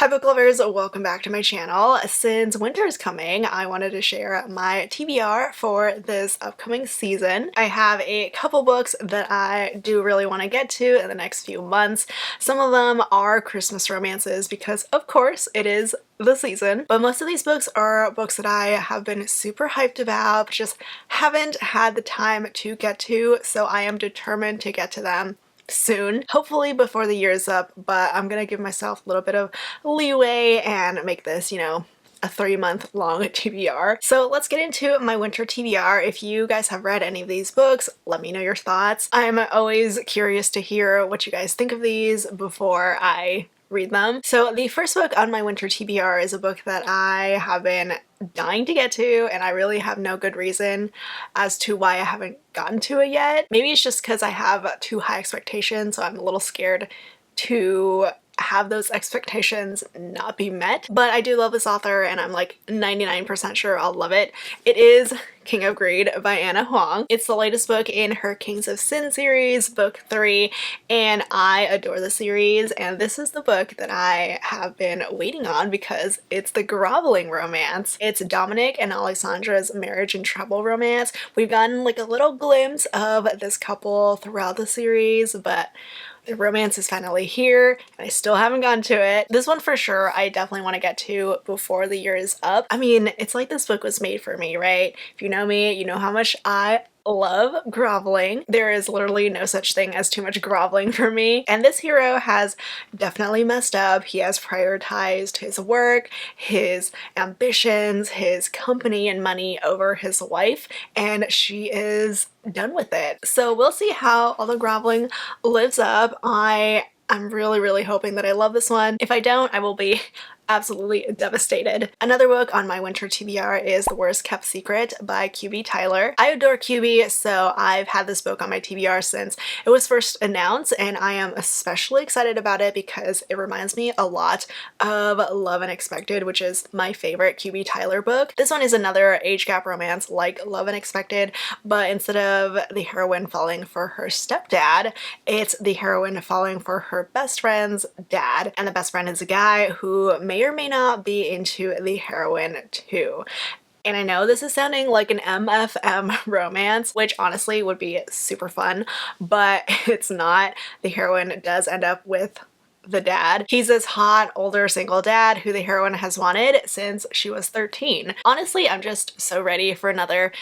Hi book lovers, welcome back to my channel. Since winter is coming, I wanted to share my TBR for this upcoming season. I have a couple books that I do really want to get to in the next few months. Some of them are Christmas romances because of course it is the season, but most of these books are books that I have been super hyped about, but just haven't had the time to get to, so I am determined to get to them soon, hopefully before the year's up, but I'm gonna give myself a little bit of leeway and make this, you know, a 3-month long TBR. So let's get into my winter TBR. If you guys have read any of these books, let me know your thoughts. I'm always curious to hear what you guys think of these before I read them. So the first book on my winter TBR is a book that I have been dying to get to, and I really have no good reason as to why I haven't gotten to it yet. Maybe it's just because I have too high expectations, so I'm a little scared to have those expectations not be met. But I do love this author and I'm like 99% sure I'll love it. It is King of Greed by Anna Huang. It's the latest book in her Kings of Sin series, book 3, and I adore the series, and this is the book that I have been waiting on because it's the groveling romance. It's Dominic and Alexandra's marriage and trouble romance. We've gotten like a little glimpse of this couple throughout the series, but the romance is finally here and I still haven't gotten to it. This one for sure I definitely want to get to before the year is up. I mean, it's like this book was made for me, right? If you know me, you know how much I love groveling. There is literally no such thing as too much groveling for me. And this hero has definitely messed up. He has prioritized his work, his ambitions, his company and money over his wife, and she is done with it. So we'll see how all the groveling lives up. I'm really hoping that I love this one. If I don't, I will be absolutely devastated. Another book on my winter TBR is The Worst Kept Secret by QB Tyler. I adore QB, so I've had this book on my TBR since it was first announced, and I am especially excited about it because it reminds me a lot of Love Unexpected, which is my favorite QB Tyler book. This one is another age gap romance like Love Unexpected, but instead of the heroine falling for her stepdad, it's the heroine falling for her best friend's dad, and the best friend is a guy who may or may not be into the heroine too. And I know this is sounding like an MFM romance, which honestly would be super fun, but it's not. The heroine does end up with the dad. He's this hot older single dad who the heroine has wanted since she was 13. Honestly, I'm just so ready for another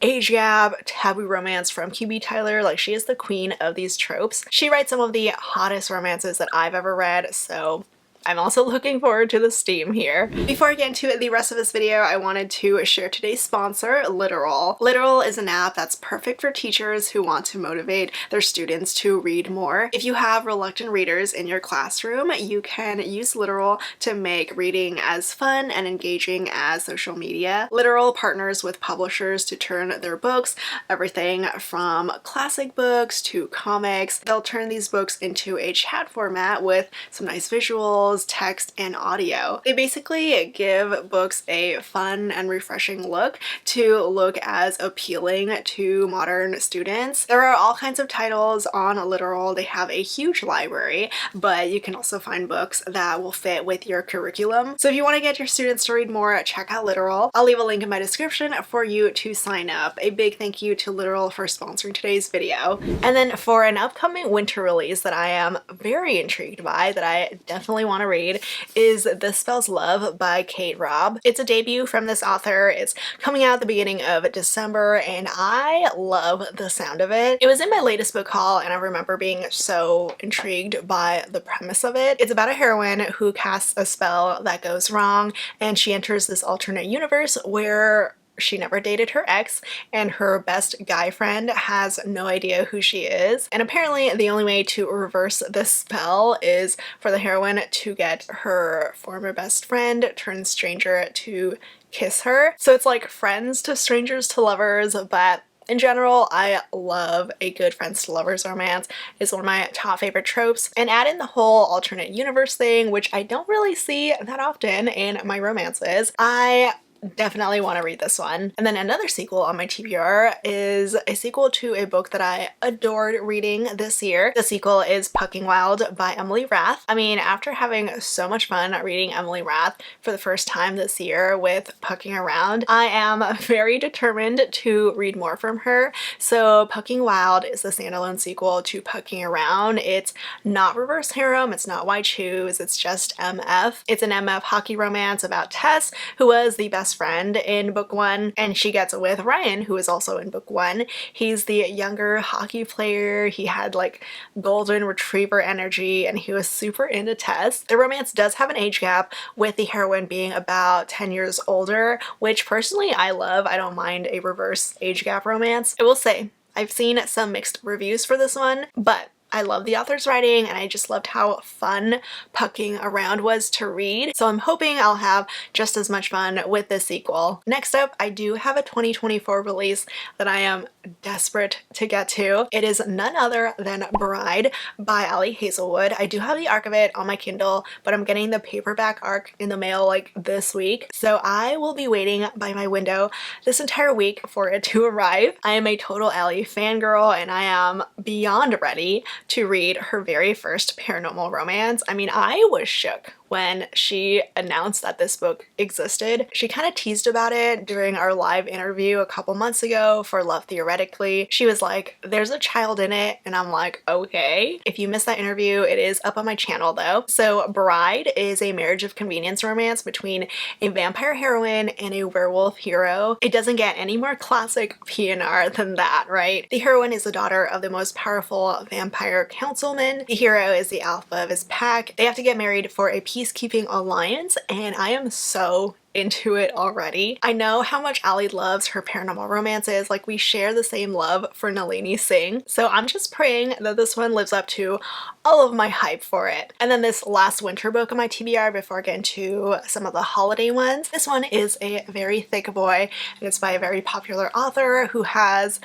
age gap taboo romance from QB Tyler. Like, she is the queen of these tropes. She writes some of the hottest romances that I've ever read, so I'm also looking forward to the steam here. Before I get into the rest of this video, I wanted to share today's sponsor, Literal. Literal is an app that's perfect for teachers who want to motivate their students to read more. If you have reluctant readers in your classroom, you can use Literal to make reading as fun and engaging as social media. Literal partners with publishers to turn their books, everything from classic books to comics. They'll turn these books into a chat format with some nice visuals, text, and audio. They basically give books a fun and refreshing look to look as appealing to modern students. There are all kinds of titles on Literal. They have a huge library, but you can also find books that will fit with your curriculum. So if you want to get your students to read more, check out Literal. I'll leave a link in my description for you to sign up. A big thank you to Literal for sponsoring today's video. And then for an upcoming winter release that I am very intrigued by, that I definitely want to read, is This Spells Love by Kate Robb. It's a debut from this author. It's coming out at the beginning of December and I love the sound of it. It was in my latest book haul and I remember being so intrigued by the premise of it. It's about a heroine who casts a spell that goes wrong and she enters this alternate universe where she never dated her ex and her best guy friend has no idea who she is. And apparently the only way to reverse this spell is for the heroine to get her former best friend turned stranger to kiss her. So it's like friends to strangers to lovers, but in general, I love a good friends to lovers romance. It's one of my top favorite tropes. And add in the whole alternate universe thing, which I don't really see that often in my romances. I definitely want to read this one. And then another sequel on my TBR is a sequel to a book that I adored reading this year. The sequel is Pucking Wild by Emily Rath. I mean, after having so much fun reading Emily Rath for the first time this year with Pucking Around, I am very determined to read more from her. So Pucking Wild is the standalone sequel to Pucking Around. It's not reverse harem, it's not why choose, it's just MF. It's an MF hockey romance about Tess, who was the best friend in book 1, and she gets with Ryan, who is also in book 1. He's the younger hockey player. He had like golden retriever energy and he was super into Tess. The romance does have an age gap, with the heroine being about 10 years older, which personally I love. I don't mind a reverse age gap romance. I will say I've seen some mixed reviews for this one, but I love the author's writing and I just loved how fun Pucking Around was to read. So I'm hoping I'll have just as much fun with this sequel. Next up, I do have a 2024 release that I am desperate to get to. It is none other than Bride by Hazelwood. I do have the arc of it on my Kindle, but I'm getting the paperback arc in the mail like this week. So I will be waiting by my window this entire week for it to arrive. I am a total Allie fangirl and I am beyond ready to read her very first paranormal romance. I mean, I was shook when she announced that this book existed. She kind of teased about it during our live interview a couple months ago for Love Theoretically. She was like, there's a child in it, and I'm like, okay. If you missed that interview, it is up on my channel though. So Bride is a marriage of convenience romance between a vampire heroine and a werewolf hero. It doesn't get any more classic PNR than that, right? The heroine is the daughter of the most powerful vampire councilman. The hero is the alpha of his pack. They have to get married for a peacekeeping alliance, and I am so into it already. I know how much Allie loves her paranormal romances. Like, we share the same love for Nalini Singh. So I'm just praying that this one lives up to all of my hype for it. And then this last winter book on my TBR before I get into some of the holiday ones. This one is a very thick boy, and it's by a very popular author who has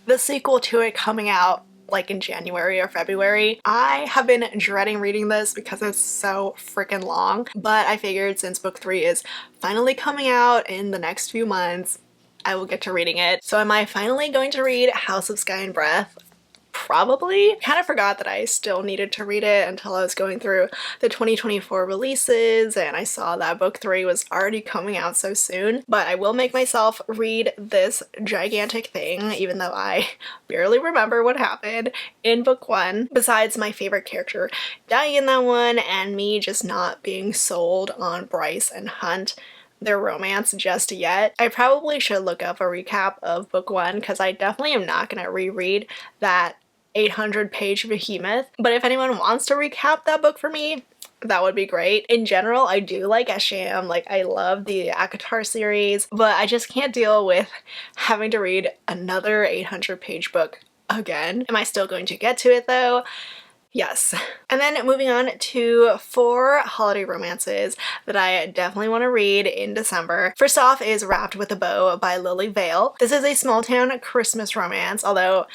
the sequel to it coming out like in January or February. I have been dreading reading this because it's so freaking long, but I figured since book 3 is finally coming out in the next few months, I will get to reading it. So am I finally going to read House of Sky and Breath? Probably. Kind of forgot that I still needed to read it until I was going through the 2024 releases and I saw that book 3 was already coming out so soon. But I will make myself read this gigantic thing, even though I barely remember what happened in book 1, besides my favorite character dying in that one and me just not being sold on Bryce and Hunt, their romance, just yet. I probably should look up a recap of book 1 because I definitely am not going to reread that 800-page behemoth. But if anyone wants to recap that book for me, that would be great. In general, I do like SJM. Like, I love the ACOTAR series, but I just can't deal with having to read another 800-page book again. Am I still going to get to it though? Yes. And then moving on to 4 holiday romances that I definitely want to read in December. First off is Wrapped with a Bow by Lily Vale. This is a small town Christmas romance, although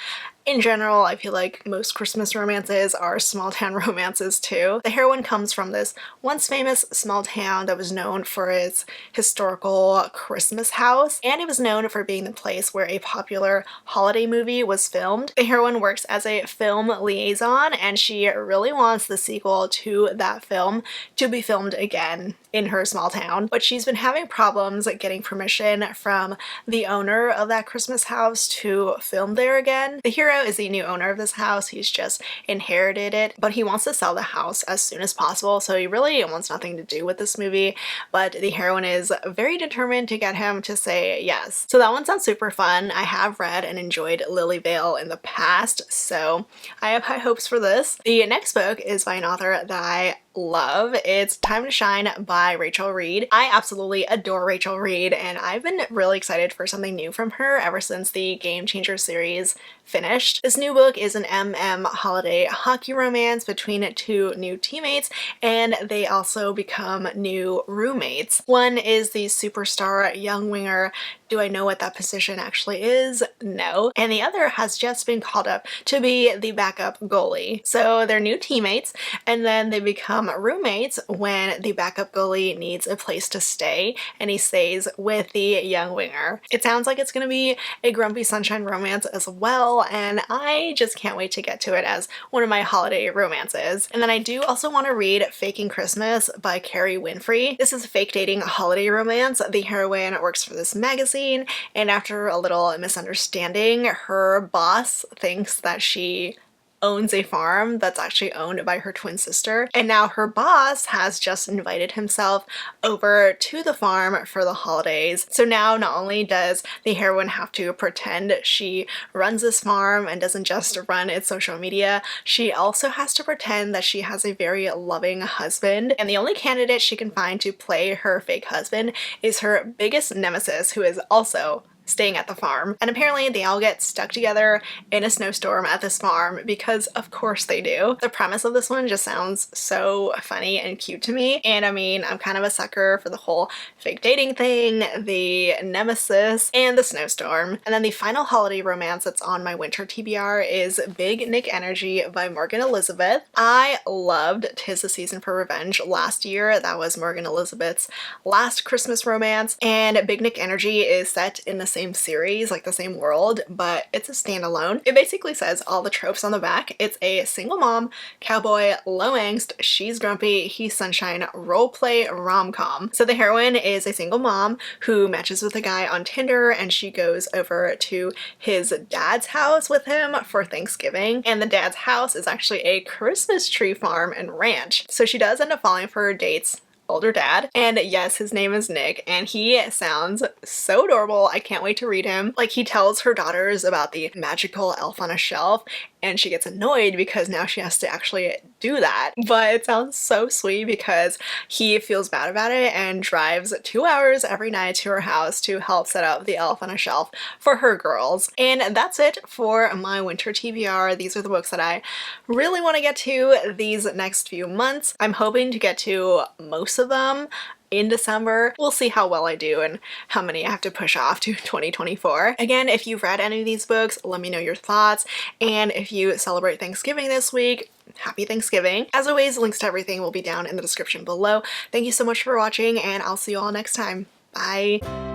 in general, I feel like most Christmas romances are small town romances too. The heroine comes from this once famous small town that was known for its historical Christmas house, and it was known for being the place where a popular holiday movie was filmed. The heroine works as a film liaison, and she really wants the sequel to that film to be filmed again in her small town, but she's been having problems getting permission from the owner of that Christmas house to film there again. The hero is the new owner of this house. He's just inherited it, but he wants to sell the house as soon as possible, so he really wants nothing to do with this movie, but the heroine is very determined to get him to say yes. So that one sounds super fun. I have read and enjoyed Lily Vale in the past, so I have high hopes for this. The next book is by an author that I love. It's Time to Shine by Rachel Reed. I absolutely adore Rachel Reed, and I've been really excited for something new from her ever since the Game Changer series finished. This new book is an holiday hockey romance between 2 new teammates, and they also become new roommates. One is the superstar young winger. Do I know what that position actually is? No. And the other has just been called up to be the backup goalie. So they're new teammates, and then they become become roommates when the backup goalie needs a place to stay and he stays with the young winger. It sounds like it's gonna be a grumpy sunshine romance as well, and I just can't wait to get to it as one of my holiday romances. And then I do also want to read Faking Christmas by Carrie Winfrey. This is a fake dating holiday romance. The heroine works for this magazine, and after a little misunderstanding, her boss thinks that she owns a farm that's actually owned by her twin sister, and now her boss has just invited himself over to the farm for the holidays. So now not only does the heroine have to pretend she runs this farm and doesn't just run its social media, she also has to pretend that she has a very loving husband, and the only candidate she can find to play her fake husband is her biggest nemesis, who is also staying at the farm. And apparently they all get stuck together in a snowstorm at this farm because of course they do. The premise of this one just sounds so funny and cute to me, and I mean, I'm kind of a sucker for the whole fake dating thing, the nemesis, and the snowstorm. And then the final holiday romance that's on my winter TBR is Big Nick Energy by Morgan Elizabeth. I loved 'Tis the Season for Revenge last year. That was Morgan Elizabeth's last Christmas romance, and Big Nick Energy is set in the same series, like the same world, but it's a standalone. It basically says all the tropes on the back. It's a single mom, cowboy, low angst, she's grumpy, he's sunshine, roleplay rom-com. So the heroine is a single mom who matches with a guy on Tinder, and she goes over to his dad's house with him for Thanksgiving, and the dad's house is actually a Christmas tree farm and ranch. So she does end up falling for her date's older dad, and yes, his name is Nick, and he sounds so adorable. I can't wait to read him. Like, he tells her daughters about the magical elf on a shelf, and she gets annoyed because now she has to actually do that. But it sounds so sweet because he feels bad about it and drives 2 hours every night to her house to help set up the elf on a shelf for her girls. And that's it for my winter TBR. These are the books that I really want to get to these next few months. I'm hoping to get to most of them in December. We'll see how well I do and how many I have to push off to 2024. Again, if you've read any of these books, let me know your thoughts. And if you celebrate Thanksgiving this week, happy Thanksgiving. As always, links to everything will be down in the description below. Thank you so much for watching, and I'll see you all next time. Bye!